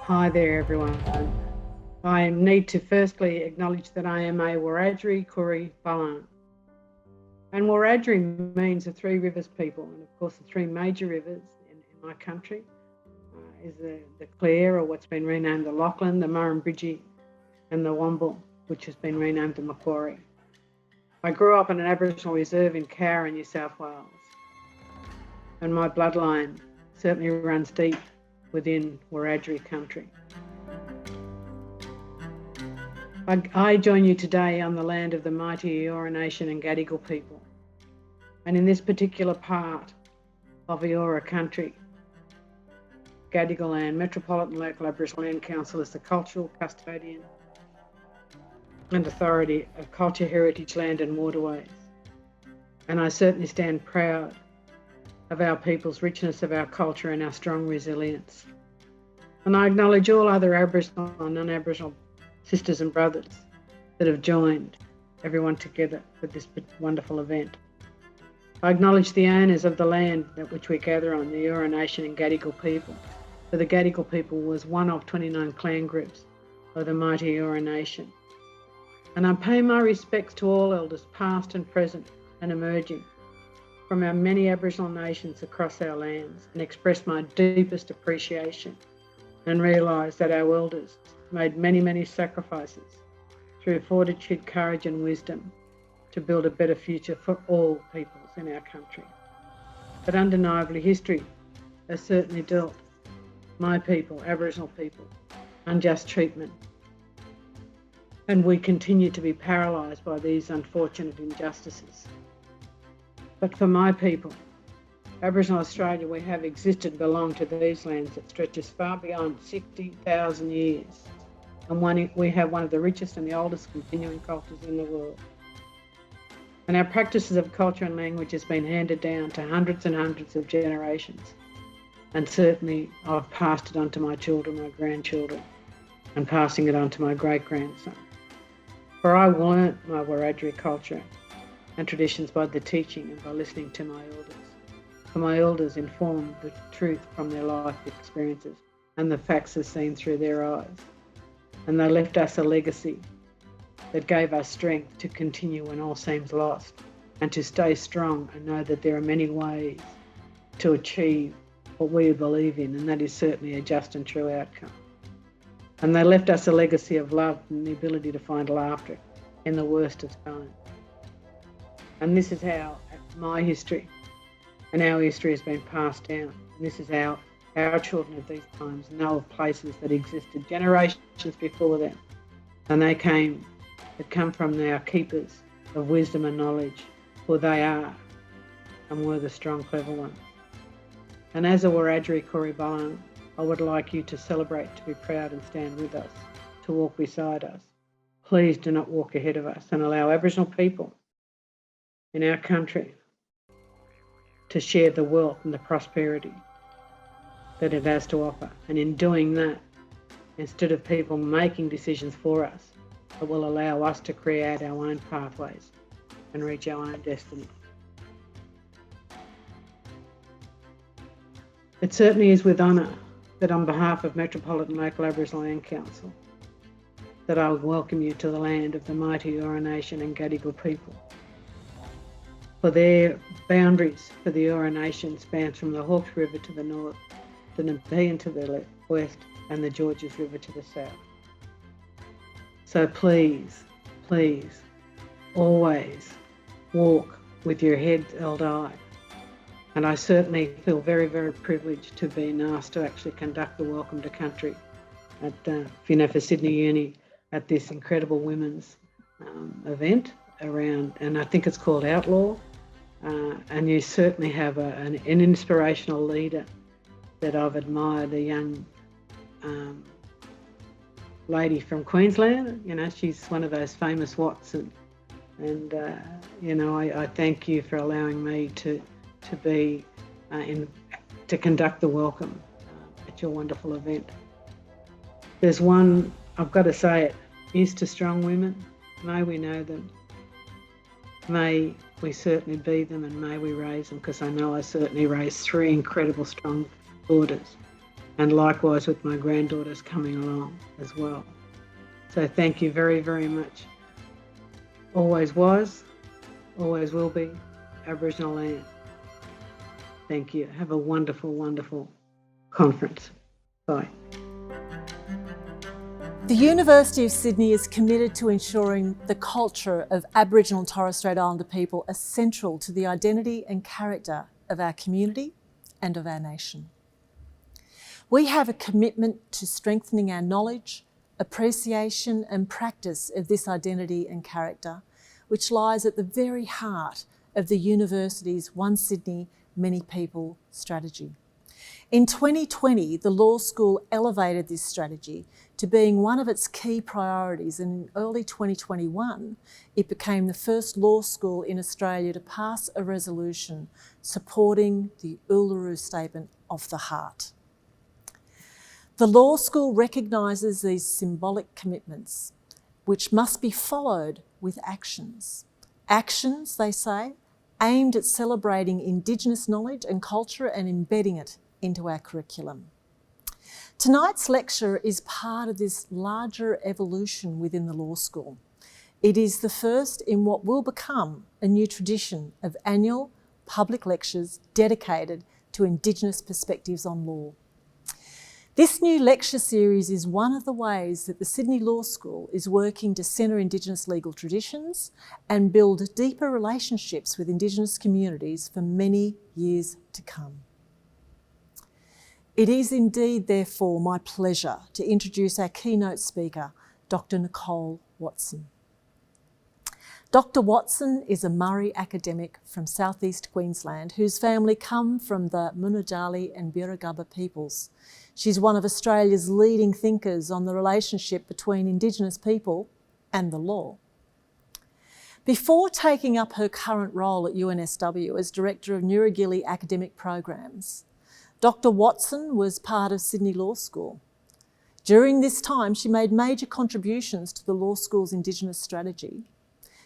Hi there, everyone. I need to firstly acknowledge that I am a Wiradjuri Koori Balan. And Wiradjuri means the three rivers people. And of course, the three major rivers in my country is the Clare, or what's been renamed the Lachlan, the Murrumbidgee, and the Womble, which has been renamed the Macquarie. I grew up in an Aboriginal reserve in Cowra, New South Wales. And my bloodline certainly runs deep within Wiradjuri country. I join you today on the land of the mighty Eora Nation and Gadigal people. And in this particular part of Eora country, Gadigal land, Metropolitan Local Aboriginal Land Council is the cultural custodian and authority of culture, heritage, land and waterways. And I certainly stand proud of our people's richness of our culture and our strong resilience. And I acknowledge all other Aboriginal and non-Aboriginal sisters and brothers that have joined everyone together for this wonderful event. I acknowledge the owners of the land at which we gather on, the Eora Nation and Gadigal people. For the Gadigal people was one of 29 clan groups of the mighty Eora Nation. And I pay my respects to all elders, past and present and emerging, from our many Aboriginal nations across our lands, and express my deepest appreciation and realise that our elders made many, many sacrifices through fortitude, courage and wisdom to build a better future for all peoples in our country. But undeniably, history has certainly dealt my people, Aboriginal people, unjust treatment. And we continue to be paralysed by these unfortunate injustices. But for my people, Aboriginal Australia, we have existed and belong to these lands that stretches far beyond 60,000 years. And we have one of the richest and the oldest continuing cultures in the world. And our practices of culture and language has been handed down to hundreds and hundreds of generations. And certainly I've passed it on to my children, my grandchildren, and passing it on to my great-grandson. For I learnt my Wiradjuri culture and traditions by the teaching and by listening to my elders. For my elders informed the truth from their life experiences and the facts as seen through their eyes. And they left us a legacy that gave us strength to continue when all seems lost, and to stay strong and know that there are many ways to achieve what we believe in, and that is certainly a just and true outcome. And they left us a legacy of love and the ability to find laughter in the worst of times. And this is how my history and our history has been passed down. And this is how our children of these times know of places that existed generations before them. And they come from our keepers of wisdom and knowledge, for they are and were the strong, clever ones. And as a Wiradjuri Koori Balan, I would like you to celebrate, to be proud and stand with us, to walk beside us. Please do not walk ahead of us, and allow Aboriginal people in our country to share the wealth and the prosperity that it has to offer. And in doing that, instead of people making decisions for us, it will allow us to create our own pathways and reach our own destiny. It certainly is with honour that on behalf of Metropolitan Local Aboriginal Land Council, that I would welcome you to the land of the mighty Eora Nation and Gadigal people. For their boundaries for the Eora Nation spans from the Hawkes River to the north, the Nepean to the west, and the Georges River to the south. So please, please, always walk with your head held high. And I certainly feel very, very privileged to be asked to actually conduct the Welcome to Country at for Sydney Uni at this incredible women's event around, and I think it's called Outlaw. And you certainly have an inspirational leader that I've admired, a young lady from Queensland. You know, she's one of those famous Watson. And you know, I thank you for allowing me to be to conduct the welcome at your wonderful event. There's one, I've got to say it, is to strong women. May we know them. May we certainly be them, and may we raise them, because I know I certainly raised three incredible strong daughters. and likewise with my granddaughters coming along as well. So thank you very, very much. Always was, always will be Aboriginal land. Thank you. Have a wonderful, wonderful conference. Bye. The University of Sydney is committed to ensuring the culture of Aboriginal and Torres Strait Islander people are central to the identity and character of our community and of our nation. We have a commitment to strengthening our knowledge, appreciation and practice of this identity and character, which lies at the very heart of the University's One Sydney, Many People strategy. In 2020, the Law School elevated this strategy to being one of its key priorities, and in early 2021, it became the first law school in Australia to pass a resolution supporting the Uluru Statement of the Heart. The Law School recognises these symbolic commitments, which must be followed with actions. Actions, they say, aimed at celebrating Indigenous knowledge and culture and embedding it into our curriculum. Tonight's lecture is part of this larger evolution within the law school. It is the first in what will become a new tradition of annual public lectures dedicated to Indigenous perspectives on law. This new lecture series is one of the ways that the Sydney Law School is working to centre Indigenous legal traditions and build deeper relationships with Indigenous communities for many years to come. It is indeed, therefore, my pleasure to introduce our keynote speaker, Dr. Nicole Watson. Dr. Watson is a Murri academic from southeast Queensland whose family come from the Mununjali and Birragubba peoples. She's one of Australia's leading thinkers on the relationship between Indigenous people and the law. Before taking up her current role at UNSW as Director of Nurragili Academic Programs, Dr. Watson was part of Sydney Law School. During this time, she made major contributions to the law school's Indigenous strategy.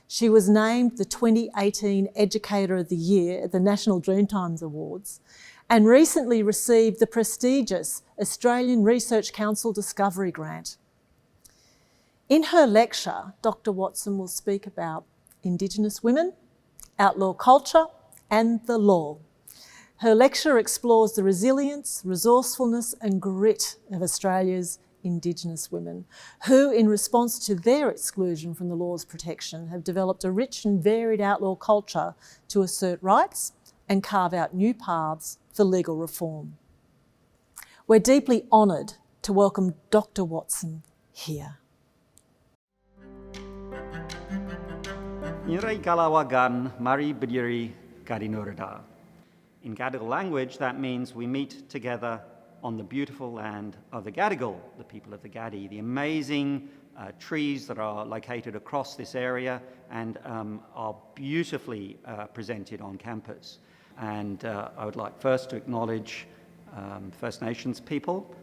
She was named the 2018 Educator of the Year at the National Dreamtimes Awards and recently received the prestigious Australian Research Council Discovery Grant. In her lecture, Dr. Watson will speak about Indigenous women, outlaw culture and the law. Her lecture explores the resilience, resourcefulness and grit of Australia's Indigenous women, who, in response to their exclusion from the law's protection, have developed a rich and varied outlaw culture to assert rights and carve out new paths for legal reform. We're deeply honoured to welcome Dr. Watson here. Nyirai Galawagan Mari Bidiri Gadinurada. In Gadigal language, that means we meet together on the beautiful land of the Gadigal, the people of the Gadi, the amazing trees that are located across this area and are beautifully presented on campus. And I would like first to acknowledge First Nations people,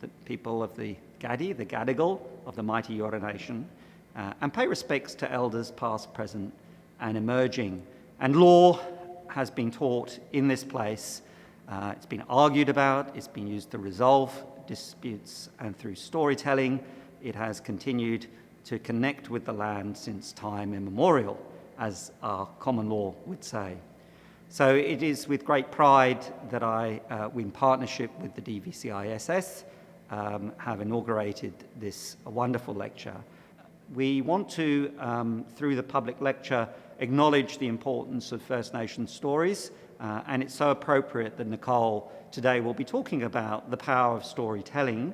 the people of the Gadi, the Gadigal of the mighty Eora Nation, and pay respects to elders past, present and emerging. And law has been taught in this place. It's been argued about, it's been used to resolve disputes, and through storytelling, it has continued to connect with the land since time immemorial, as our common law would say. So it is with great pride that I, in partnership with the DVCISS, have inaugurated this wonderful lecture. We want to, through the public lecture, acknowledge the importance of First Nations stories, and it's so appropriate that Nicole today will be talking about the power of storytelling,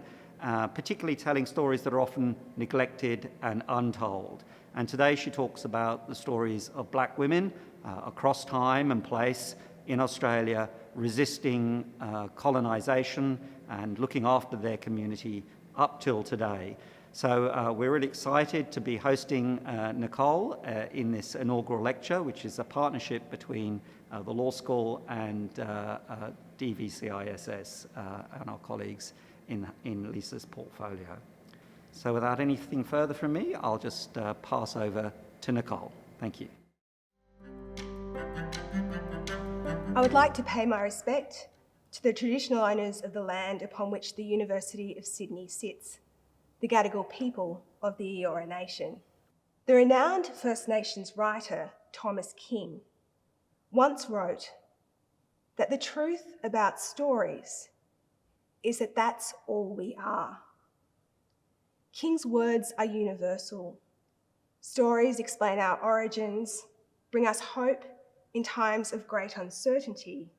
particularly telling stories that are often neglected and untold. And today she talks about the stories of Black women across time and place in Australia, resisting colonisation and looking after their community up till today. So we're really excited to be hosting Nicole in this inaugural lecture, which is a partnership between the Law School and DVCISS and our colleagues in Lisa's portfolio. So without anything further from me, I'll just pass over to Nicole. Thank you. I would like to pay my respect to the traditional owners of the land upon which the University of Sydney sits, the Gadigal people of the Eora Nation. The renowned First Nations writer Thomas King once wrote that the truth about stories is that that's all we are. King's words are universal. Stories explain our origins, bring us hope in times of great uncertainty,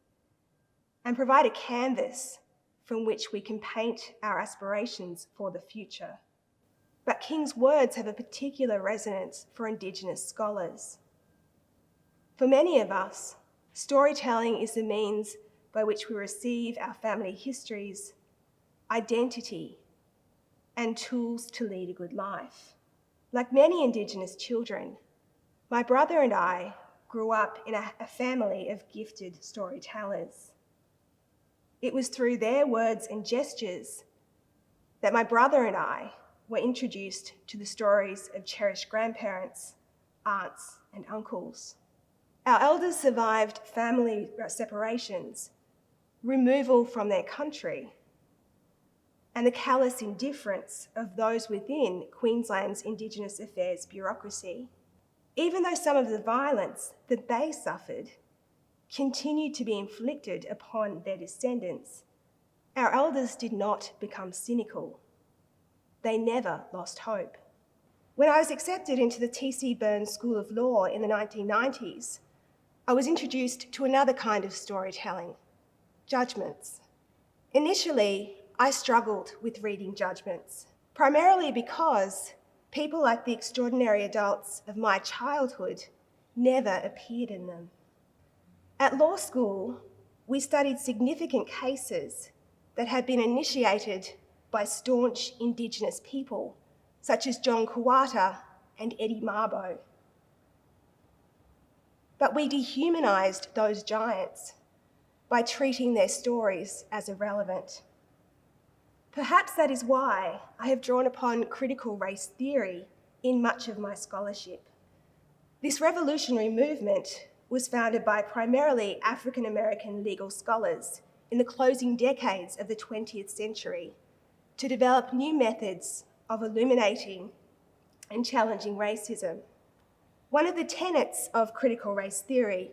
and provide a canvas from which we can paint our aspirations for the future. But King's words have a particular resonance for Indigenous scholars. For many of us, storytelling is the means by which we receive our family histories, identity, and tools to lead a good life. Like many Indigenous children, my brother and I grew up in a family of gifted storytellers. It was through their words and gestures that my brother and I were introduced to the stories of cherished grandparents, aunts, and uncles. Our elders survived family separations, removal from their country, and the callous indifference of those within Queensland's Indigenous Affairs bureaucracy. Even though some of the violence that they suffered continued to be inflicted upon their descendants, our elders did not become cynical. They never lost hope. When I was accepted into the T.C. Burns School of Law in the 1990s, I was introduced to another kind of storytelling, judgments. Initially, I struggled with reading judgments, primarily because people like the extraordinary adults of my childhood never appeared in them. At law school, we studied significant cases that had been initiated by staunch Indigenous people, such as John Koowarta and Eddie Mabo. But we dehumanised those giants by treating their stories as irrelevant. Perhaps that is why I have drawn upon critical race theory in much of my scholarship. This revolutionary movement was founded by primarily African American legal scholars in the closing decades of the 20th century to develop new methods of illuminating and challenging racism. One of the tenets of critical race theory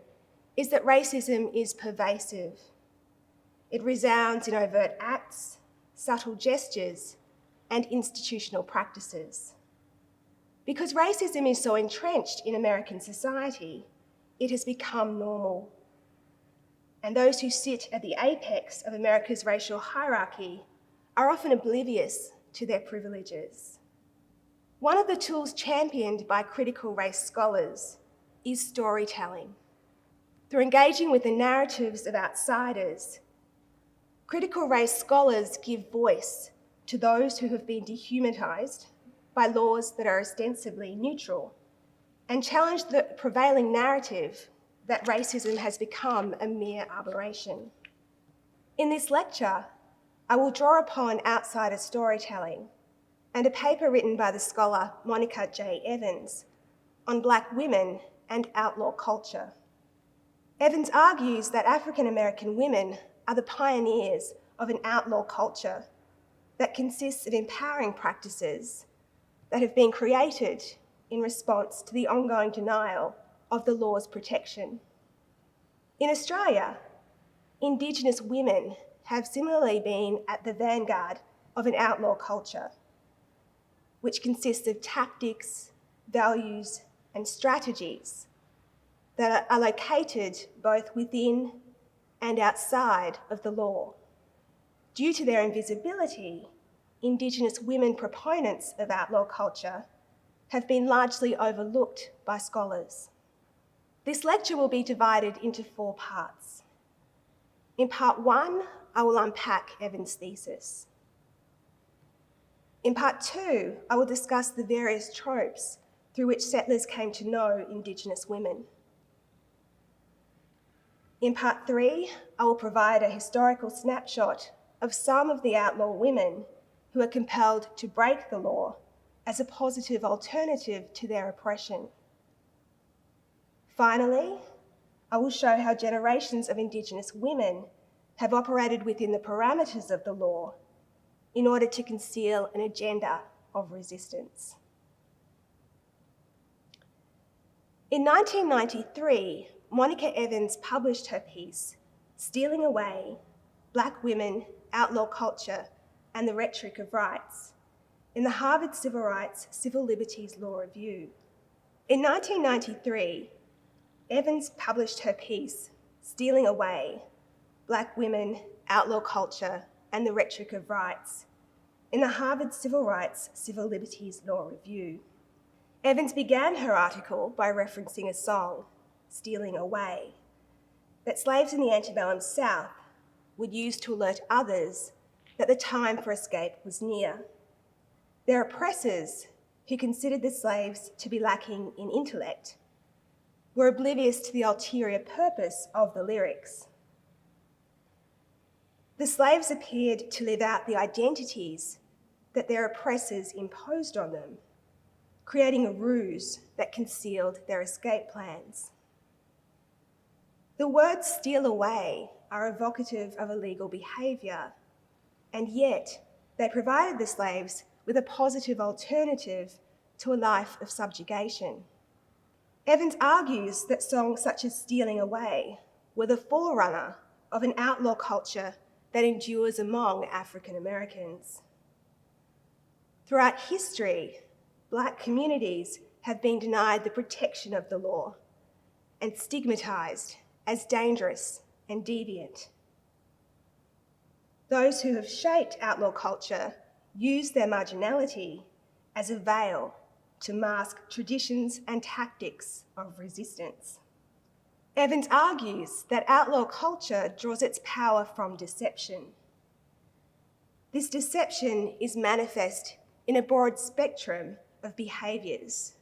is that racism is pervasive. It resounds in overt acts, subtle gestures, and institutional practices. Because racism is so entrenched in American society, it has become normal. And those who sit at the apex of America's racial hierarchy are often oblivious to their privileges. One of the tools championed by critical race scholars is storytelling. Through engaging with the narratives of outsiders, critical race scholars give voice to those who have been dehumanised by laws that are ostensibly neutral and challenge the prevailing narrative that racism has become a mere aberration. In this lecture, I will draw upon outsider storytelling and a paper written by the scholar Monica J. Evans on Black women and outlaw culture. Evans argues that African American women are the pioneers of an outlaw culture that consists of empowering practices that have been created in response to the ongoing denial of the law's protection. In Australia, Indigenous women have similarly been at the vanguard of an outlaw culture, which consists of tactics, values, and strategies that are located both within and outside of the law. Due to their invisibility, Indigenous women proponents of outlaw culture have been largely overlooked by scholars. This lecture will be divided into 4 parts. In part 1, I will unpack Evans' thesis. In part 2, I will discuss the various tropes through which settlers came to know Indigenous women. In part 3, I will provide a historical snapshot of some of the outlaw women who are compelled to break the law as a positive alternative to their oppression. Finally, I will show how generations of Indigenous women have operated within the parameters of the law in order to conceal an agenda of resistance. In 1993, Monica Evans published her piece, Stealing Away: Black Women, Outlaw Culture, and the Rhetoric of Rights, in the Harvard Civil Rights Civil Liberties Law Review. In 1993, Evans published her piece, Stealing Away: Black Women, Outlaw Culture, and the Rhetoric of Rights, in the Harvard Civil Rights Civil Liberties Law Review. Evans began her article by referencing a song, Stealing Away, that slaves in the antebellum South would use to alert others that the time for escape was near. Their oppressors, who considered the slaves to be lacking in intellect, were oblivious to the ulterior purpose of the lyrics. The slaves appeared to live out the identities that their oppressors imposed on them, creating a ruse that concealed their escape plans. The words steal away are evocative of illegal behaviour, and yet they provided the slaves with a positive alternative to a life of subjugation. Evans argues that songs such as Stealing Away were the forerunner of an outlaw culture that endures among African Americans. Throughout history, Black communities have been denied the protection of the law and stigmatised as dangerous and deviant. Those who have shaped outlaw culture use their marginality as a veil to mask traditions and tactics of resistance. Evans argues that outlaw culture draws its power from deception. This deception is manifest in a broad spectrum of behaviours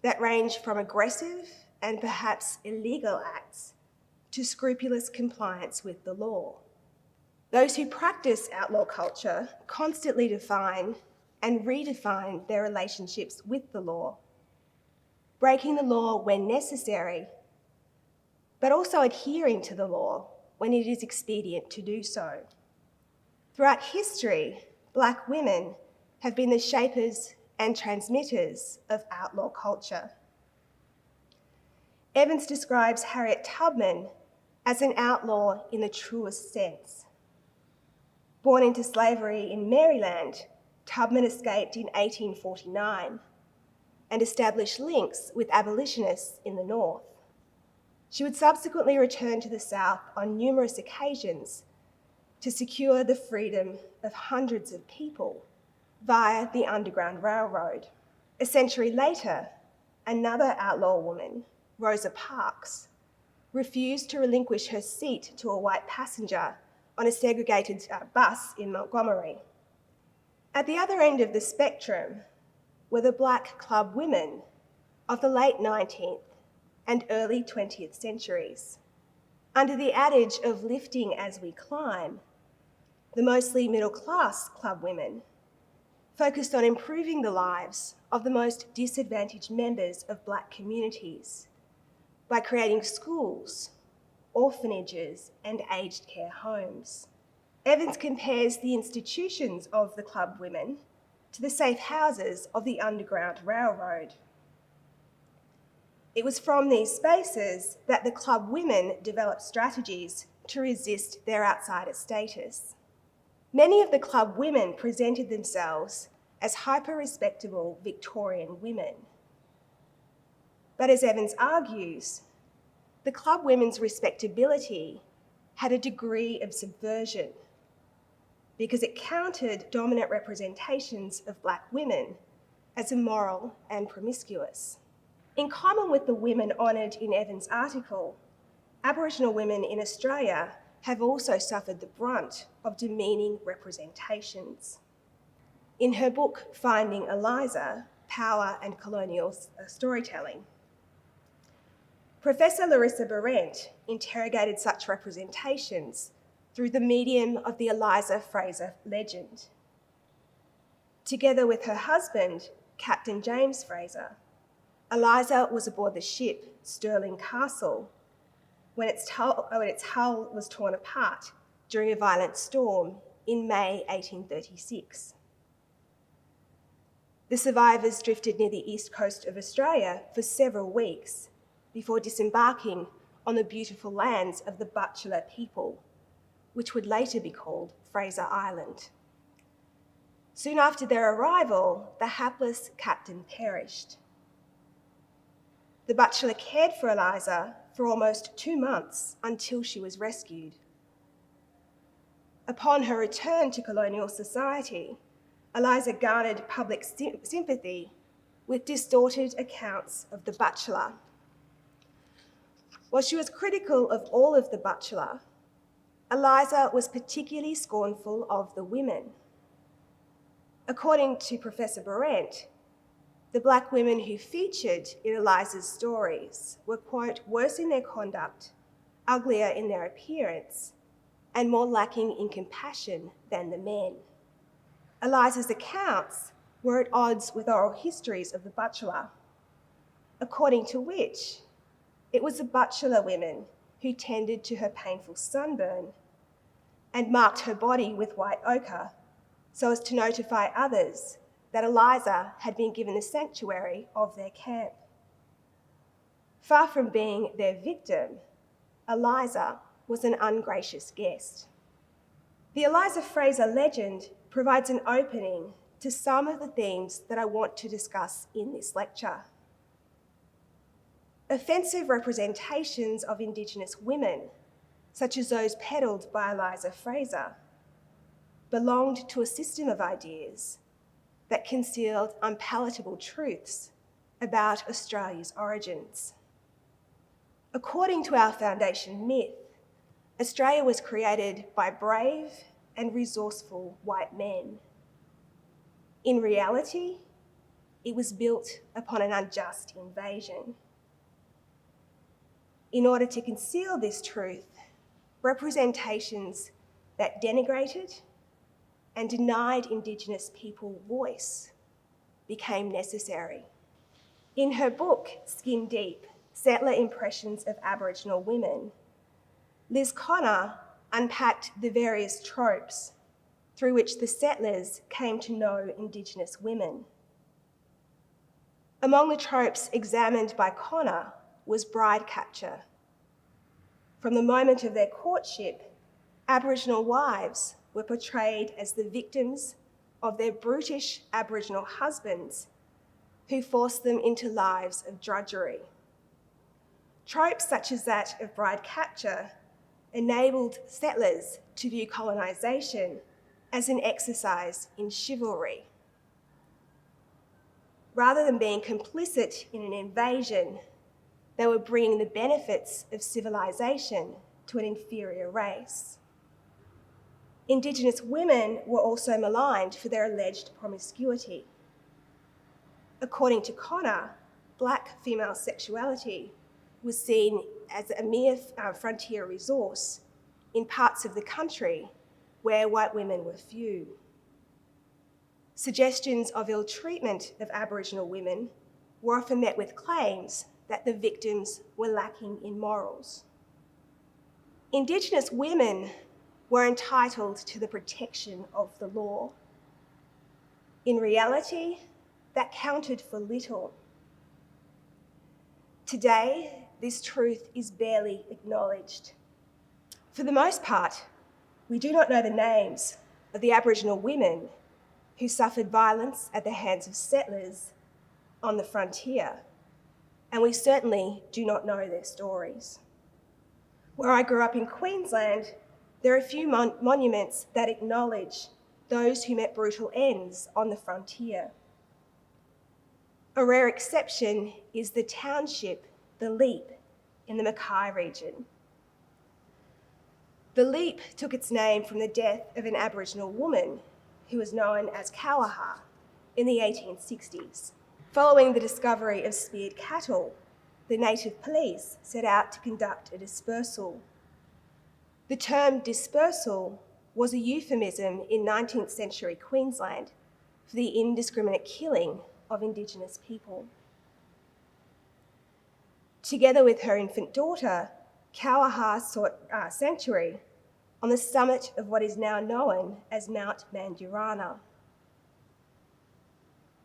that range from aggressive and perhaps illegal acts to scrupulous compliance with the law. Those who practice outlaw culture constantly define and redefine their relationships with the law, breaking the law when necessary, but also adhering to the law when it is expedient to do so. Throughout history, Black women have been the shapers and transmitters of outlaw culture. Evans describes Harriet Tubman as an outlaw in the truest sense. Born into slavery in Maryland, Tubman escaped in 1849 and established links with abolitionists in the North. She would subsequently return to the South on numerous occasions to secure the freedom of hundreds of people via the Underground Railroad. A century later, another outlaw woman, Rosa Parks, refused to relinquish her seat to a white passenger on a segregated bus in Montgomery. At the other end of the spectrum were the Black club women of the late 19th and early 20th centuries. Under the adage of lifting as we climb, the mostly middle-class club women focused on improving the lives of the most disadvantaged members of Black communities by creating schools, orphanages, and aged care homes. Evans compares the institutions of the club women to the safe houses of the Underground Railroad. It was from these spaces that the club women developed strategies to resist their outsider status. Many of the club women presented themselves as hyper-respectable Victorian women. But as Evans argues, the club women's respectability had a degree of subversion because it countered dominant representations of Black women as immoral and promiscuous. In common with the women honoured in Evans' article, Aboriginal women in Australia have also suffered the brunt of demeaning representations. In her book, Finding Eliza: Power and Colonial Storytelling, Professor Larissa Behrendt interrogated such representations through the medium of the Eliza Fraser legend. Together with her husband, Captain James Fraser, Eliza was aboard the ship Stirling Castle when its hull was torn apart during a violent storm in May 1836. The survivors drifted near the east coast of Australia for several weeks before disembarking on the beautiful lands of the Butchulla people, which would later be called Fraser Island. Soon after their arrival, the hapless captain perished. The Butchulla cared for Eliza for almost 2 months until she was rescued. Upon her return to colonial society, Eliza garnered public sympathy with distorted accounts of the Butchulla. While she was critical of all of the Butchulla, Eliza was particularly scornful of the women. According to Professor Berendt, the black women who featured in Eliza's stories were, quote, worse in their conduct, uglier in their appearance, and more lacking in compassion than the men. Eliza's accounts were at odds with oral histories of the Butchulla, according to which it was the Butchulla women who tended to her painful sunburn and marked her body with white ochre so as to notify others that Eliza had been given the sanctuary of their camp. Far from being their victim, Eliza was an ungracious guest. The Eliza Fraser legend provides an opening to some of the themes that I want to discuss in this lecture. Offensive representations of Indigenous women, such as those peddled by Eliza Fraser, belonged to a system of ideas that concealed unpalatable truths about Australia's origins. According to our foundation myth, Australia was created by brave and resourceful white men. In reality, it was built upon an unjust invasion. In order to conceal this truth, representations that denigrated and denied Indigenous people voice became necessary. In her book, Skin Deep, Settler Impressions of Aboriginal Women, Liz Connor unpacked the various tropes through which the settlers came to know Indigenous women. Among the tropes examined by Connor was bride capture. From the moment of their courtship, Aboriginal wives were portrayed as the victims of their brutish Aboriginal husbands who forced them into lives of drudgery. Tropes such as that of bride capture enabled settlers to view colonisation as an exercise in chivalry. Rather than being complicit in an invasion, they were bringing the benefits of civilisation to an inferior race. Indigenous women were also maligned for their alleged promiscuity. According to Connor, black female sexuality was seen as a mere frontier resource in parts of the country where white women were few. Suggestions of ill treatment of Aboriginal women were often met with claims that the victims were lacking in morals. Indigenous women were entitled to the protection of the law. In reality, that counted for little. Today, this truth is barely acknowledged. For the most part, we do not know the names of the Aboriginal women who suffered violence at the hands of settlers on the frontier, and we certainly do not know their stories. Where I grew up in Queensland, there are a few monuments that acknowledge those who met brutal ends on the frontier. A rare exception is the township, The Leap, in the Mackay region. The Leap took its name from the death of an Aboriginal woman who was known as Kawaha in the 1860s. Following the discovery of speared cattle, the native police set out to conduct a dispersal. The term dispersal was a euphemism in 19th century Queensland for the indiscriminate killing of Indigenous people. Together with her infant daughter, Kauaha Sanctuary on the summit of what is now known as Mount Mandurana.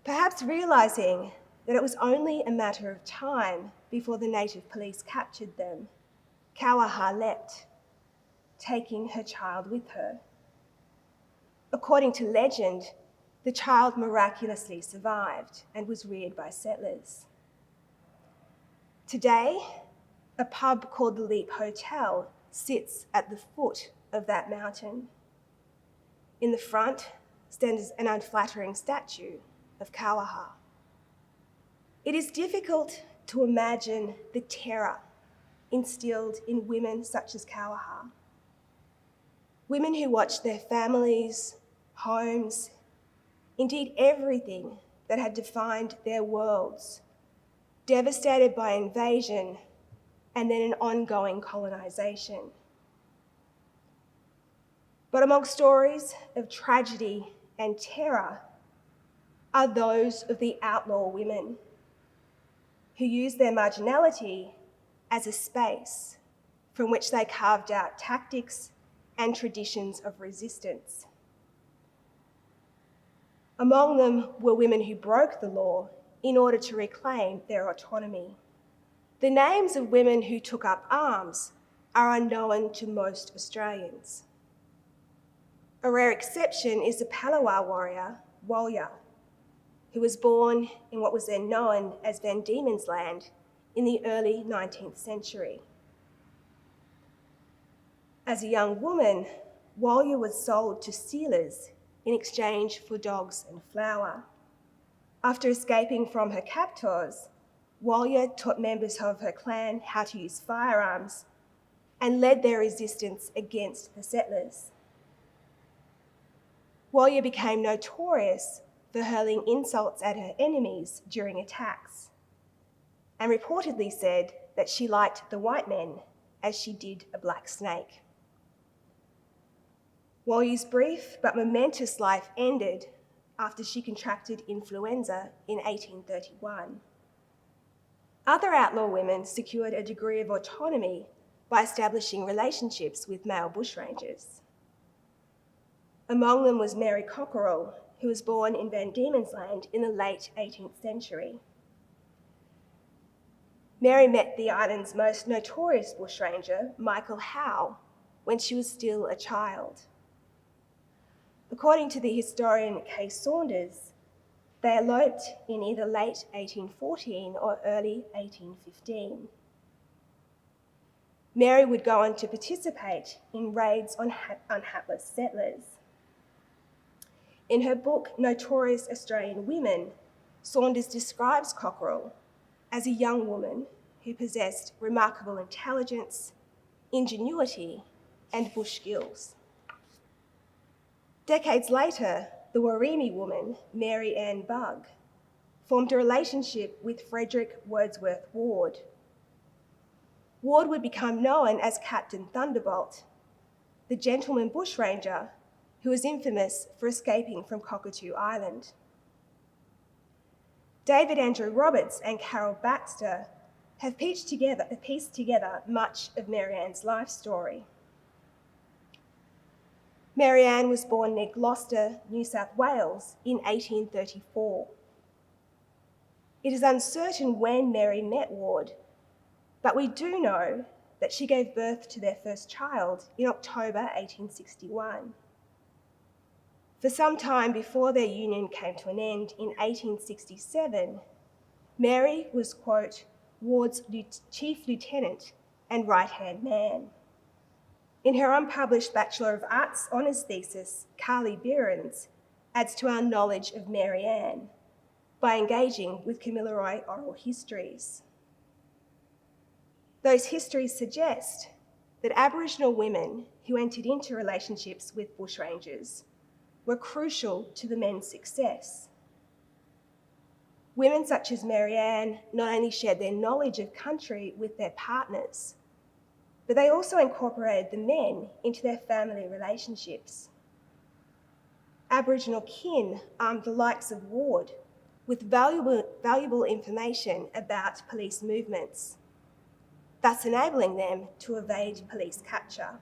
Perhaps realising that it was only a matter of time before the native police captured them, Kauaha leapt, taking her child with her. According to legend, the child miraculously survived and was reared by settlers. Today, a pub called the Leap Hotel sits at the foot of that mountain. In the front stands an unflattering statue of Kauaha. It is difficult to imagine the terror instilled in women such as Kauaha. Women who watched their families, homes, indeed everything that had defined their worlds, devastated by invasion and then an ongoing colonisation. But among stories of tragedy and terror are those of the outlaw women who used their marginality as a space from which they carved out tactics and traditions of resistance. Among them were women who broke the law in order to reclaim their autonomy. The names of women who took up arms are unknown to most Australians. A rare exception is the Palawa warrior, Walya, who was born in what was then known as Van Diemen's Land in the early 19th century. As a young woman, Walya was sold to sealers in exchange for dogs and flour. After escaping from her captors, Walya taught members of her clan how to use firearms and led their resistance against the settlers. Walya became notorious for hurling insults at her enemies during attacks, and reportedly said that she liked the white men as she did a black snake. Walya's brief but momentous life ended after she contracted influenza in 1831. Other outlaw women secured a degree of autonomy by establishing relationships with male bushrangers. Among them was Mary Cockerell, who was born in Van Diemen's Land in the late 18th century. Mary met the island's most notorious bushranger, Michael Howe, when she was still a child. According to the historian Kay Saunders, they eloped in either late 1814 or early 1815. Mary would go on to participate in raids on hapless settlers. In her book, Notorious Australian Women, Saunders describes Cockerell as a young woman who possessed remarkable intelligence, ingenuity, and bush skills. Decades later, the Warimi woman, Mary Ann Bugg, formed a relationship with Frederick Wordsworth Ward. Ward would become known as Captain Thunderbolt, the gentleman bushranger who was infamous for escaping from Cockatoo Island. David Andrew Roberts and Carol Baxter have pieced together much of Mary Ann's life story. Mary Ann was born near Gloucester, New South Wales in 1834. It is uncertain when Mary met Ward, but we do know that she gave birth to their first child in October 1861. For some time before their union came to an end in 1867, Mary was, quote, Ward's chief lieutenant and right-hand man. In her unpublished Bachelor of Arts honours thesis, Carly Behrens adds to our knowledge of Mary Ann by engaging with Kamilaroi oral histories. Those histories suggest that Aboriginal women who entered into relationships with bushrangers were crucial to the men's success. Women such as Mary Ann not only shared their knowledge of country with their partners, but they also incorporated the men into their family relationships. Aboriginal kin armed the likes of Ward with valuable information about police movements. thus enabling them to evade police capture.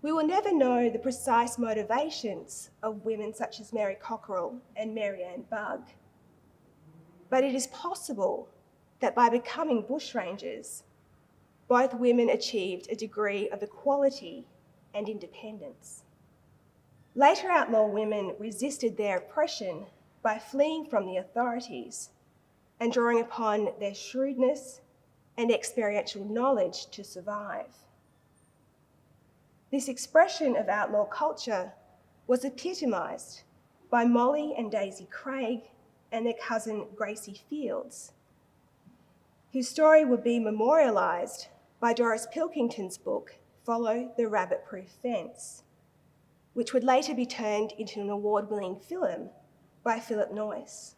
We will never know the precise motivations of women such as Mary Cockerell and Mary Ann Bugg, but it is possible that by becoming bushrangers, both women achieved a degree of equality and independence. Later outlaw women resisted their oppression by fleeing from the authorities and drawing upon their shrewdness and experiential knowledge to survive. This expression of outlaw culture was epitomised by Molly and Daisy Craig and their cousin Gracie Fields, whose story would be memorialised by Doris Pilkington's book, Follow the Rabbit-Proof Fence, which would later be turned into an award-winning film by Philip Noyce.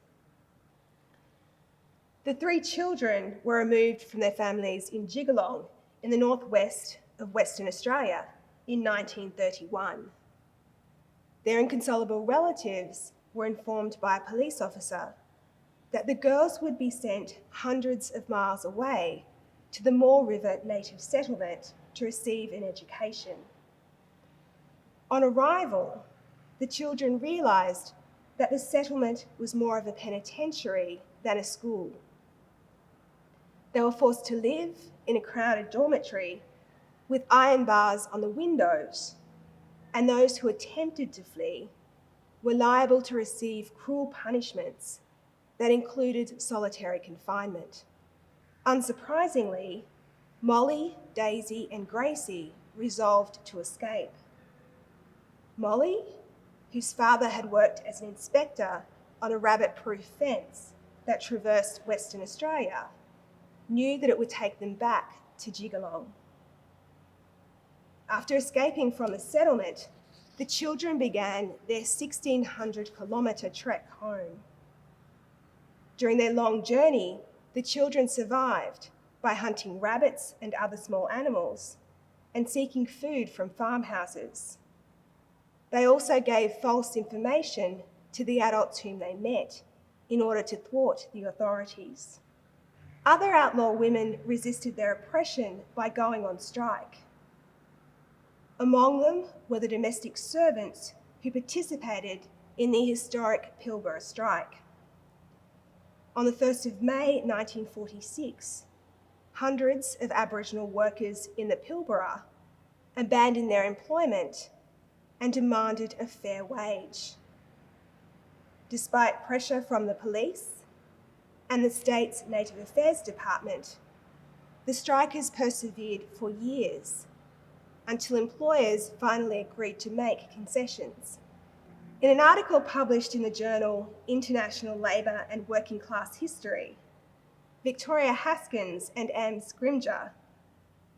The three children were removed from their families in Jigalong in the northwest of Western Australia in 1931. Their inconsolable relatives were informed by a police officer that the girls would be sent hundreds of miles away to the Moore River native settlement to receive an education. On arrival, the children realised that the settlement was more of a penitentiary than a school. They were forced to live in a crowded dormitory with iron bars on the windows, and those who attempted to flee were liable to receive cruel punishments that included solitary confinement. Unsurprisingly, Molly, Daisy, and Gracie resolved to escape. Molly, whose father had worked as an inspector on a rabbit-proof fence that traversed Western Australia, knew that it would take them back to Jigalong. After escaping from the settlement, the children began their 1,600-kilometre trek home. During their long journey, the children survived by hunting rabbits and other small animals and seeking food from farmhouses. They also gave false information to the adults whom they met in order to thwart the authorities. Other outlaw women resisted their oppression by going on strike. Among them were the domestic servants who participated in the historic Pilbara strike. On the 1st of May 1946, hundreds of Aboriginal workers in the Pilbara abandoned their employment and demanded a fair wage. Despite pressure from the police and the state's Native Affairs Department, the strikers persevered for years until employers finally agreed to make concessions. In an article published in the journal International Labour and Working Class History, Victoria Haskins and Anne Scrimger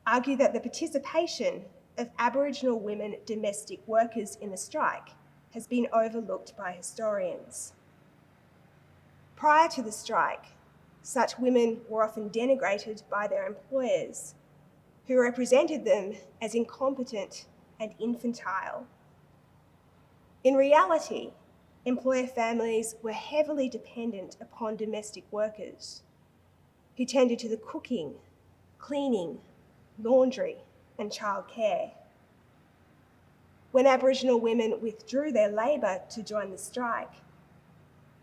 argue that the participation of Aboriginal women domestic workers in the strike has been overlooked by historians. Prior to the strike, such women were often denigrated by their employers, who represented them as incompetent and infantile. In reality, employer families were heavily dependent upon domestic workers who tended to the cooking, cleaning, laundry, and childcare. When Aboriginal women withdrew their labour to join the strike,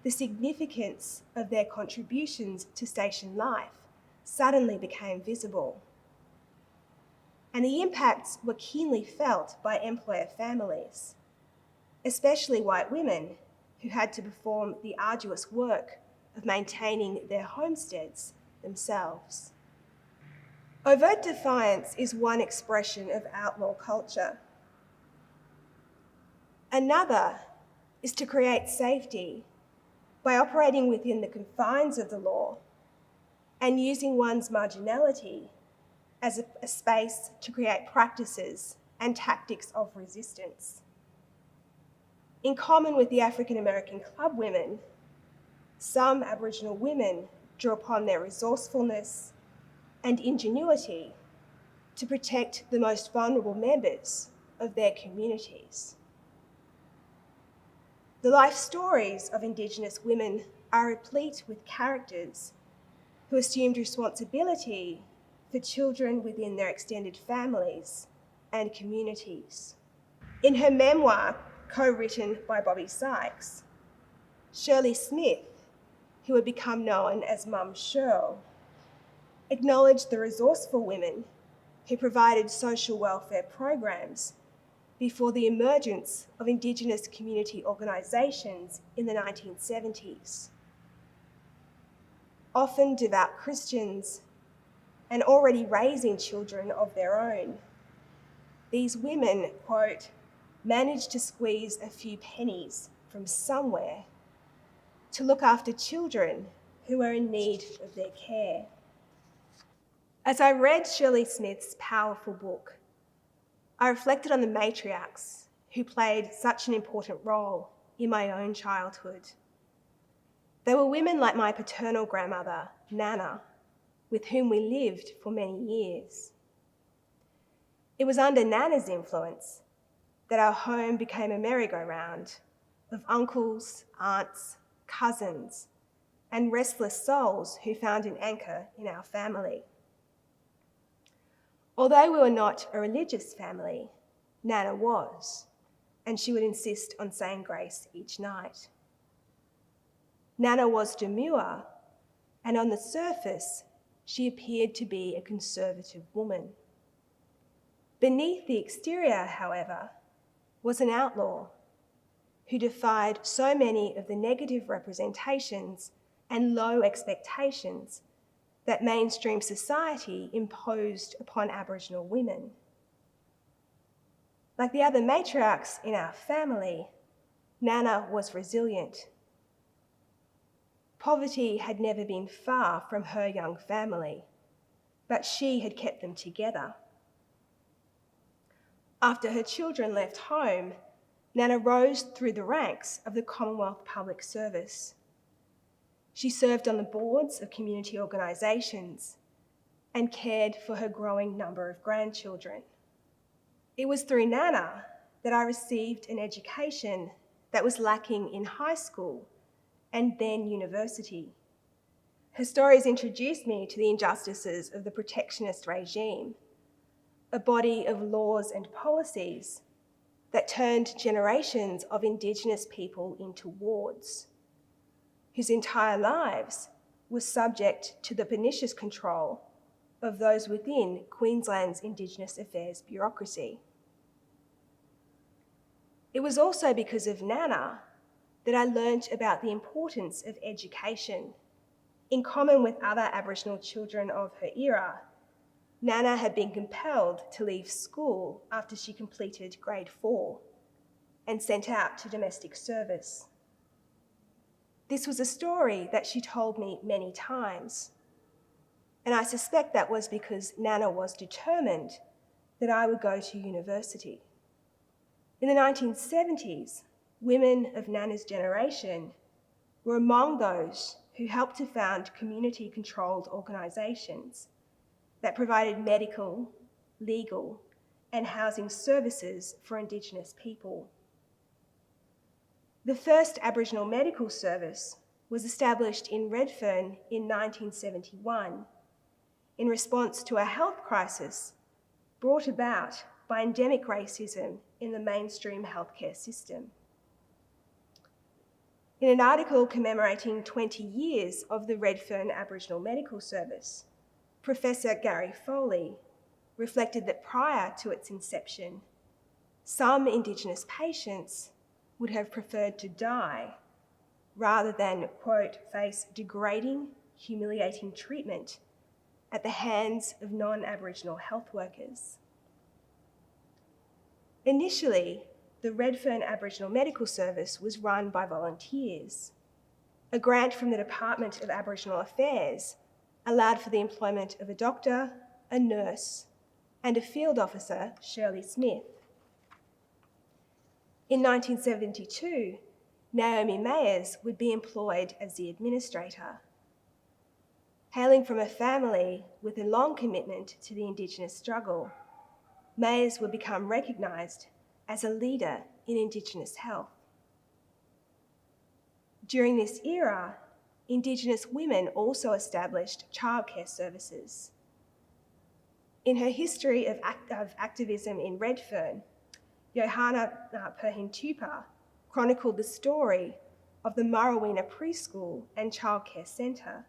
the significance of their contributions to station life suddenly became visible. And the impacts were keenly felt by employer families, especially white women who had to perform the arduous work of maintaining their homesteads themselves. Overt defiance is one expression of outlaw culture. Another is to create safety by operating within the confines of the law and using one's marginality as a space to create practices and tactics of resistance. In common with the African American club women, some Aboriginal women drew upon their resourcefulness and ingenuity to protect the most vulnerable members of their communities. The life stories of Indigenous women are replete with characters who assumed responsibility for children within their extended families and communities. In her memoir, co-written by Bobby Sykes, Shirley Smith, who had become known as Mum Shirl, acknowledged the resourceful women who provided social welfare programs before the emergence of Indigenous community organisations in the 1970s. Often devout Christians and already raising children of their own, these women, quote, managed to squeeze a few pennies from somewhere to look after children who were in need of their care. As I read Shirley Smith's powerful book, I reflected on the matriarchs who played such an important role in my own childhood. They were women like my paternal grandmother, Nana, with whom we lived for many years. It was under Nana's influence that our home became a merry-go-round of uncles, aunts, cousins, and restless souls who found an anchor in our family. Although we were not a religious family, Nana was, and she would insist on saying grace each night. Nana was demure, and on the surface, she appeared to be a conservative woman. Beneath the exterior, however, was an outlaw who defied so many of the negative representations and low expectations that mainstream society imposed upon Aboriginal women. Like the other matriarchs in our family, Nana was resilient. Poverty had never been far from her young family, but she had kept them together. After her children left home, Nana rose through the ranks of the Commonwealth Public Service. She served on the boards of community organisations and cared for her growing number of grandchildren. It was through Nana that I received an education that was lacking in high school and then university. Her stories introduced me to the injustices of the protectionist regime, a body of laws and policies that turned generations of Indigenous people into wards, whose entire lives were subject to the pernicious control of those within Queensland's Indigenous Affairs bureaucracy. It was also because of Nana that I learnt about the importance of education. In common with other Aboriginal children of her era, Nana had been compelled to leave school after she completed grade 4 and sent out to domestic service. This was a story that she told me many times, and I suspect that was because Nana was determined that I would go to university. In the 1970s, women of Nana's generation were among those who helped to found community-controlled organisations that provided medical, legal, and housing services for Indigenous people. The first Aboriginal medical service was established in Redfern in 1971 in response to a health crisis brought about by endemic racism in the mainstream healthcare system. In an article commemorating 20 years of the Redfern Aboriginal Medical Service, Professor Gary Foley reflected that prior to its inception, some Indigenous patients would have preferred to die rather than, quote, face degrading, humiliating treatment at the hands of non-Aboriginal health workers. Initially, the Redfern Aboriginal Medical Service was run by volunteers. A grant from the Department of Aboriginal Affairs allowed for the employment of a doctor, a nurse, and a field officer, Shirley Smith. In 1972, Naomi Mayers would be employed as the administrator. Hailing from a family with a long commitment to the Indigenous struggle, Mayers would become recognised as a leader in Indigenous health. During this era, Indigenous women also established childcare services. In her history of activism in Redfern, Johanna Perhin-Tupa chronicled the story of the Marawina Preschool and Childcare Centre.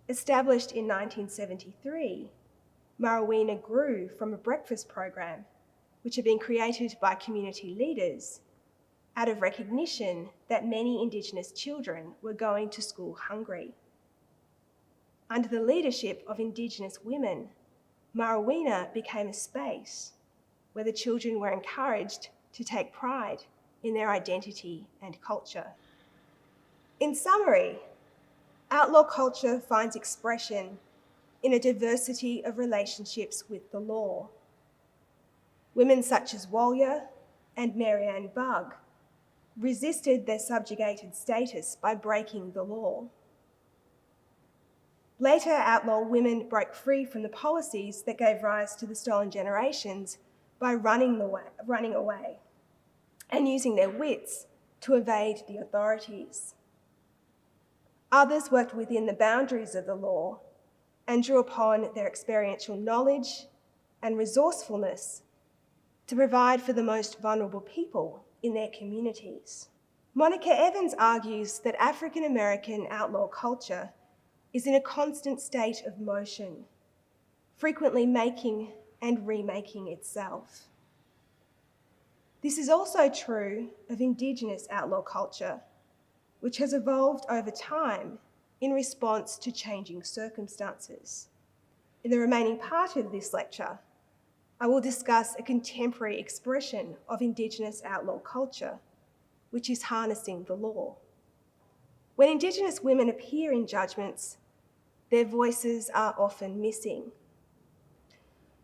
Established in 1973, Marawina grew from a breakfast program which had been created by community leaders out of recognition that many Indigenous children were going to school hungry. Under the leadership of Indigenous women, Marawina became a space where the children were encouraged to take pride in their identity and culture. In summary, outlaw culture finds expression in a diversity of relationships with the law. Women such as Walya and Marianne Bugg resisted their subjugated status by breaking the law. Later outlaw women broke free from the policies that gave rise to the stolen generations by running away and using their wits to evade the authorities. Others worked within the boundaries of the law and drew upon their experiential knowledge and resourcefulness to provide for the most vulnerable people in their communities. Monica Evans argues that African American outlaw culture is in a constant state of motion, frequently making and remaking itself. This is also true of Indigenous outlaw culture, which has evolved over time in response to changing circumstances. In the remaining part of this lecture, I will discuss a contemporary expression of Indigenous outlaw culture, which is harnessing the law. When Indigenous women appear in judgments, their voices are often missing.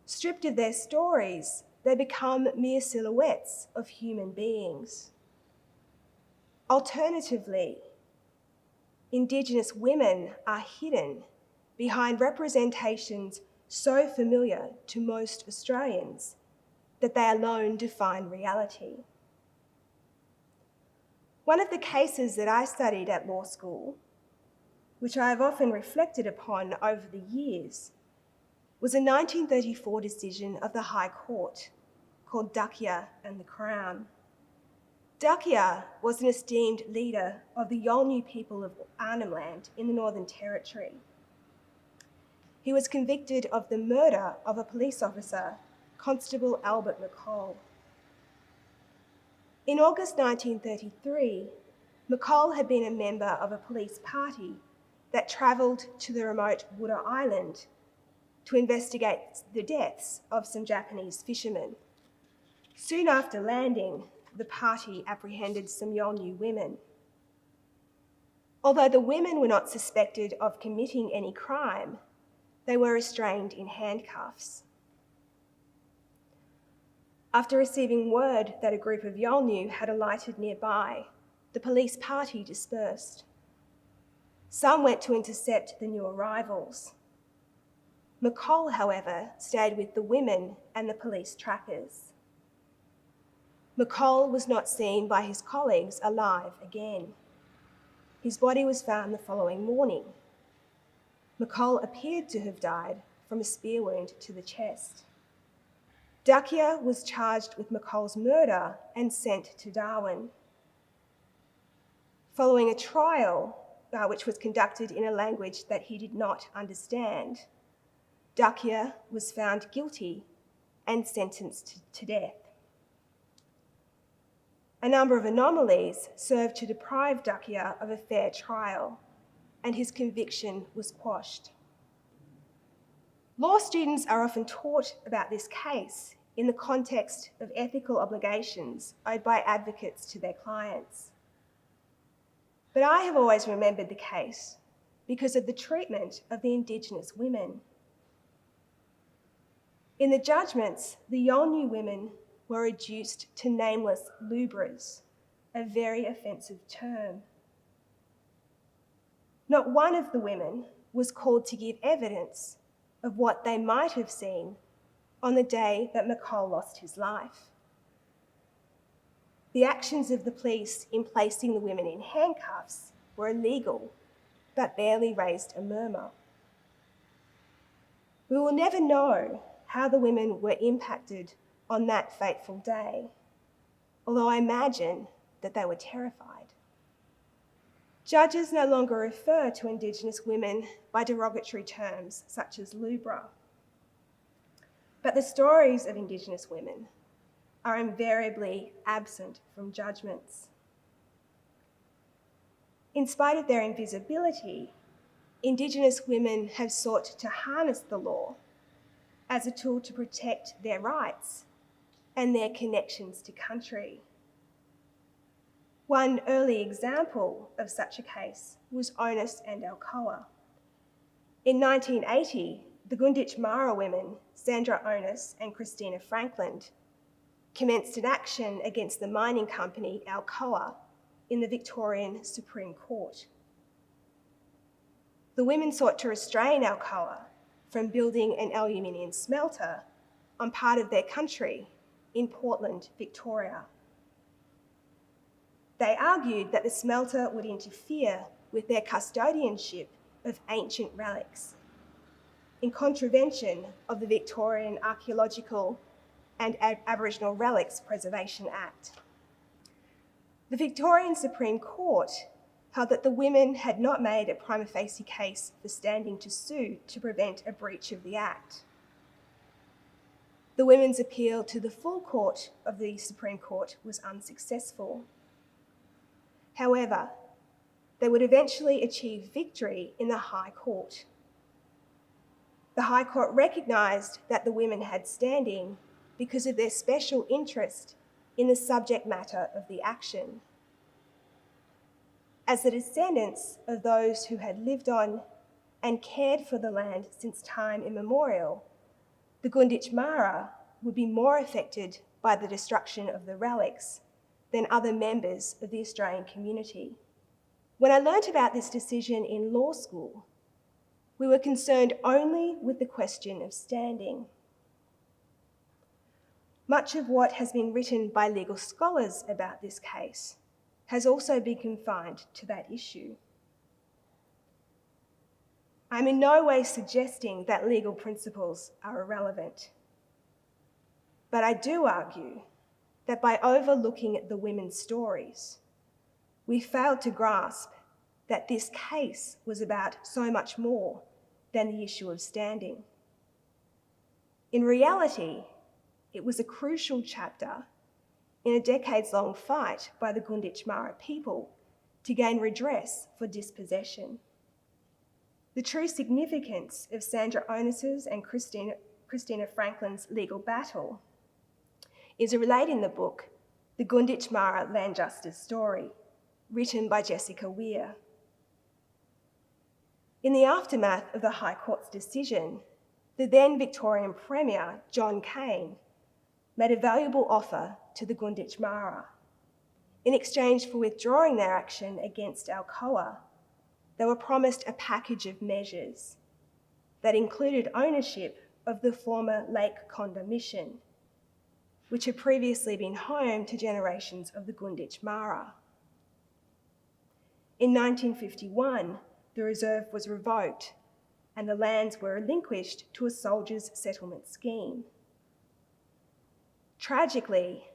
Stripped of their stories, they become mere silhouettes of human beings. Alternatively, Indigenous women are hidden behind representations so familiar to most Australians that they alone define reality. One of the cases that I studied at law school, which I have often reflected upon over the years, was a 1934 decision of the High Court called Dakia and the Crown. Dakia was an esteemed leader of the Yolngu people of Arnhem Land in the Northern Territory. He was convicted of the murder of a police officer, Constable Albert McCall. In August 1933, McCall had been a member of a police party that travelled to the remote Buddha Island to investigate the deaths of some Japanese fishermen. Soon after landing, the party apprehended some Yolngu women. Although the women were not suspected of committing any crime, they were restrained in handcuffs. After receiving word that a group of Yolngu had alighted nearby, the police party dispersed. Some went to intercept the new arrivals. McCall, however, stayed with the women and the police trackers. McCall was not seen by his colleagues alive again. His body was found the following morning. McCall appeared to have died from a spear wound to the chest. Dakia was charged with McCall's murder and sent to Darwin. Following a trial, which was conducted in a language that he did not understand, Dakia was found guilty and sentenced to death. A number of anomalies served to deprive Dakia of a fair trial, and his conviction was quashed. Law students are often taught about this case in the context of ethical obligations owed by advocates to their clients. But I have always remembered the case because of the treatment of the Indigenous women. In the judgments, the Yolngu women were reduced to nameless lubras, a very offensive term. Not one of the women was called to give evidence of what they might have seen on the day that McCall lost his life. The actions of the police in placing the women in handcuffs were illegal but barely raised a murmur. We will never know how the women were impacted on that fateful day, although I imagine that they were terrified. Judges no longer refer to Indigenous women by derogatory terms such as lubra, but the stories of Indigenous women are invariably absent from judgments. In spite of their invisibility, Indigenous women have sought to harness the law as a tool to protect their rights and their connections to country. One early example of such a case was Onus and Alcoa. In 1980, the Gunditj Mara women, Sandra Onus and Christina Franklin, commenced an action against the mining company Alcoa in the Victorian Supreme Court. The women sought to restrain Alcoa from building an aluminium smelter on part of their country in Portland, Victoria. They argued that the smelter would interfere with their custodianship of ancient relics, in contravention of the Victorian Archaeological and Aboriginal Relics Preservation Act. The Victorian Supreme Court held that the women had not made a prima facie case for standing to sue to prevent a breach of the Act. The women's appeal to the full court of the Supreme Court was unsuccessful. However, they would eventually achieve victory in the High Court. The High Court recognised that the women had standing because of their special interest in the subject matter of the action. As the descendants of those who had lived on and cared for the land since time immemorial, the Gunditj Mara would be more affected by the destruction of the relics than other members of the Australian community. When I learnt about this decision in law school, we were concerned only with the question of standing. Much of what has been written by legal scholars about this case has also been confined to that issue. I'm in no way suggesting that legal principles are irrelevant, but I do argue that by overlooking the women's stories, we failed to grasp that this case was about so much more than the issue of standing. In reality, it was a crucial chapter in a decades-long fight by the Gunditj Mara people to gain redress for dispossession. The true significance of Sandra Onus's and Christina Franklin's legal battle is relayed in the book, The Gunditj Mara Land Justice Story, written by Jessica Weir. In the aftermath of the High Court's decision, the then Victorian Premier, John Cain, made a valuable offer to the Gunditj Mara. In exchange for withdrawing their action against Alcoa, they were promised a package of measures that included ownership of the former Lake Condah Mission, which had previously been home to generations of the Gunditj Mara. In 1951, the reserve was revoked and the lands were relinquished to a soldiers' settlement scheme. Tragically,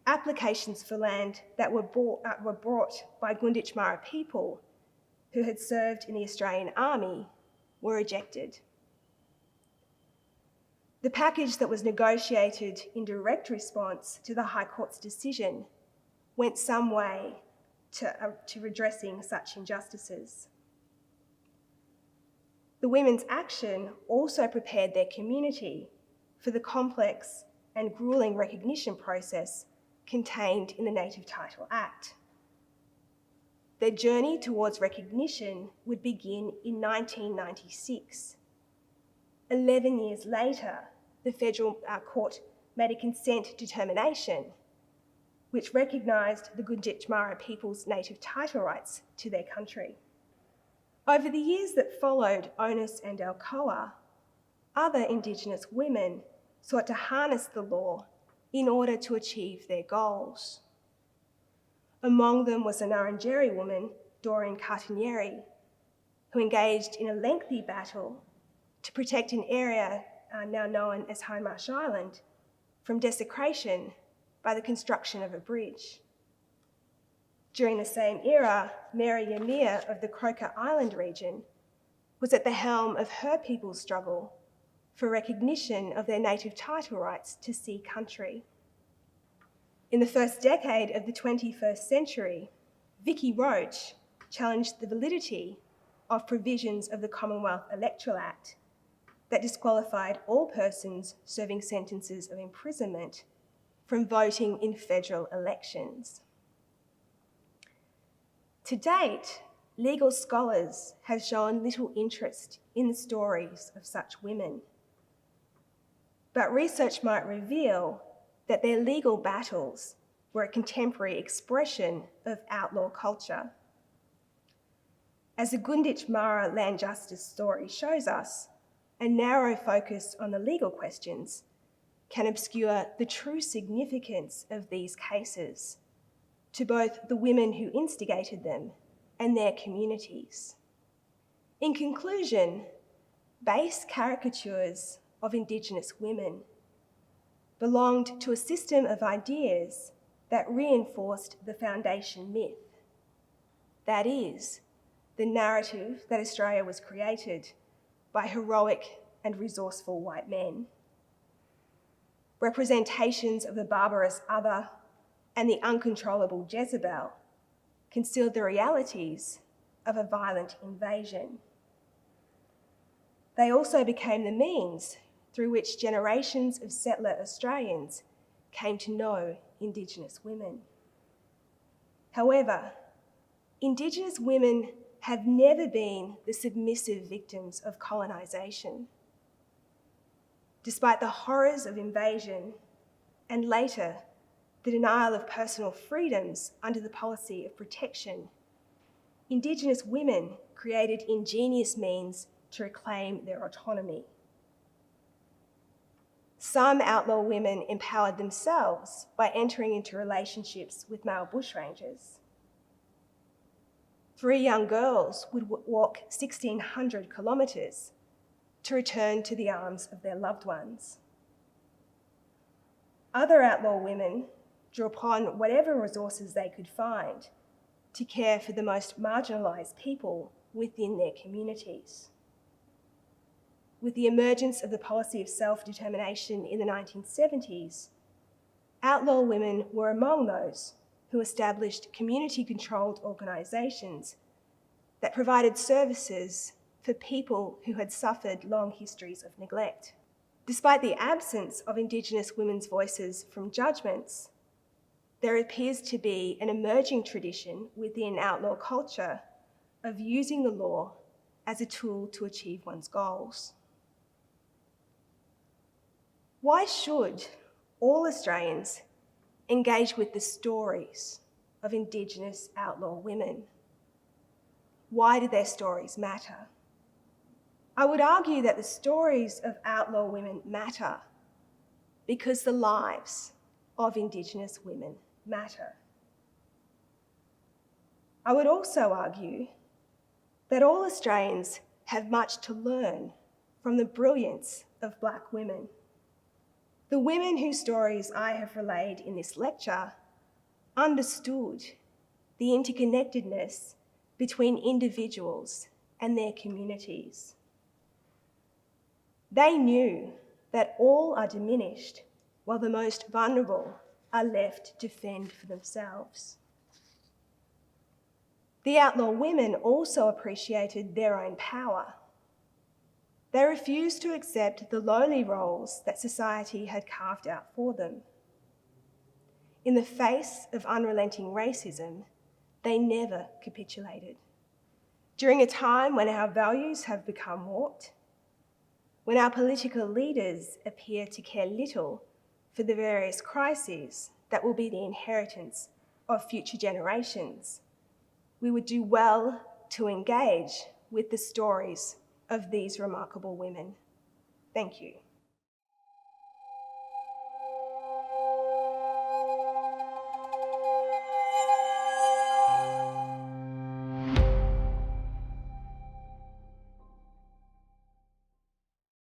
applications for land that were brought by Gunditj Mara people who had served in the Australian Army were rejected. The package that was negotiated in direct response to the High Court's decision went some way to redressing such injustices. The women's action also prepared their community for the complex and gruelling recognition process contained in the Native Title Act. Their journey towards recognition would begin in 1996. 11 years later, the Federal Court made a consent determination which recognised the Gunditj Mara people's native title rights to their country. Over the years that followed Onus and Alcoa, other Indigenous women sought to harness the law in order to achieve their goals. Among them was a Ngarrindjeri woman, Doreen Cartinieri, who engaged in a lengthy battle to protect an area now known as Hindmarsh Island from desecration by the construction of a bridge. During the same era, Mary Yamir of the Croker Island region was at the helm of her people's struggle for recognition of their native title rights to sea country. In the first decade of the 21st century, Vicky Roach challenged the validity of provisions of the Commonwealth Electoral Act that disqualified all persons serving sentences of imprisonment from voting in federal elections. To date, legal scholars have shown little interest in the stories of such women. But research might reveal that their legal battles were a contemporary expression of outlaw culture. As the Gunditj Mara land justice story shows us, a narrow focus on the legal questions can obscure the true significance of these cases to both the women who instigated them and their communities. In conclusion, base caricatures of Indigenous women belonged to a system of ideas that reinforced the foundation myth. That is, the narrative that Australia was created by heroic and resourceful white men. Representations of the barbarous other and the uncontrollable Jezebel concealed the realities of a violent invasion. They also became the means through which generations of settler Australians came to know Indigenous women. However, Indigenous women have never been the submissive victims of colonisation. Despite the horrors of invasion and later the denial of personal freedoms under the policy of protection, Indigenous women created ingenious means to reclaim their autonomy. Some outlaw women empowered themselves by entering into relationships with male bushrangers. 3 young girls would walk 1,600 kilometres to return to the arms of their loved ones. Other outlaw women drew upon whatever resources they could find to care for the most marginalised people within their communities. With the emergence of the policy of self-determination in the 1970s, outlaw women were among those who established community-controlled organisations that provided services for people who had suffered long histories of neglect. Despite the absence of Indigenous women's voices from judgments, there appears to be an emerging tradition within outlaw culture of using the law as a tool to achieve one's goals. Why should all Australians engage with the stories of Indigenous outlaw women? Why do their stories matter? I would argue that the stories of outlaw women matter because the lives of Indigenous women matter. I would also argue that all Australians have much to learn from the brilliance of Black women. The women whose stories I have relayed in this lecture understood the interconnectedness between individuals and their communities. They knew that all are diminished while the most vulnerable are left to fend for themselves. The outlaw women also appreciated their own power. They refused to accept the lowly roles that society had carved out for them. In the face of unrelenting racism, they never capitulated. During a time when our values have become warped, when our political leaders appear to care little for the various crises that will be the inheritance of future generations, we would do well to engage with the stories of these remarkable women. Thank you.